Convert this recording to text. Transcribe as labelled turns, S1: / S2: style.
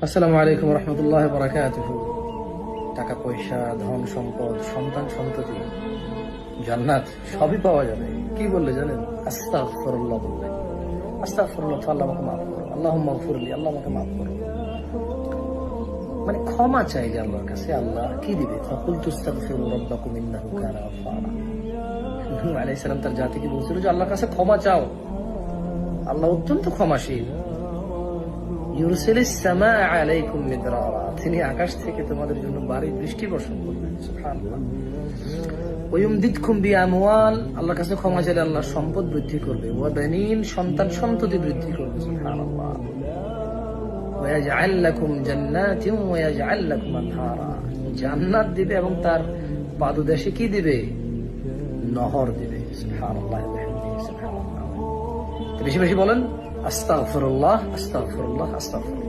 S1: আসসালামু আলাইকুম রহমতুল্লাহ বারাকাতুহু। টাকা পয়সা, ধন সম্পদ, সন্তান সন্ততি, জান্নাত সবই পাওয়া যাবে। কি বললে জানেন? আস্তাগফিরুল্লাহ বললেন। আস্তাগফিরুল্লাহ, আল্লাহ আমাকে মাফ করো, আল্লাহুম্মা গফিরলি, আল্লাহ আমাকে মাফ করো। মানে ক্ষমা চাই যে আল্লাহর কাছে। আল্লাহ কি দিবে? ফাকুলতু আস্তাগফিরু রাব্বাকুম ইন্নাহু কানা গাফফারা। নূহ আলাইহিস সালাম তার জাতিকে বলছিল যে আল্লাহর কাছে ক্ষমা চাও, আল্লাহ অত্যন্ত ক্ষমাশীল। ইউরসিলিস সামা আলাইকুম মিদরারা, তিনি আকাশ থেকে তোমাদের জন্য বাড়ি বৃষ্টি বর্ষণ করবেন। সুবহানাল্লাহ। ওয়ায়ুমদিদকুম বিআমওয়াল, আল্লাহর কাছে ক্ষমা চাইলে আল্লাহ সম্পদ বৃদ্ধি করবে। ওয়া বানিন, সন্তান সন্ততি বৃদ্ধি করবে। সুবহানাল্লাহ। ওয়ায়াজআল লাকুম জান্নাতিন ওয়ায়াজআল লাকুম আনহারা, জান্নাত দিবে এবং তার পাদদেশে কি দিবে? নহর দিবে। সুবহানাল্লাহ। সুবহানাল্লাহ। বেশি বেশি বলেন আস্তাগফিরুল্লাহ, আস্তাগফিরুল্লাহ, আস্তাগফিরুল্লাহ।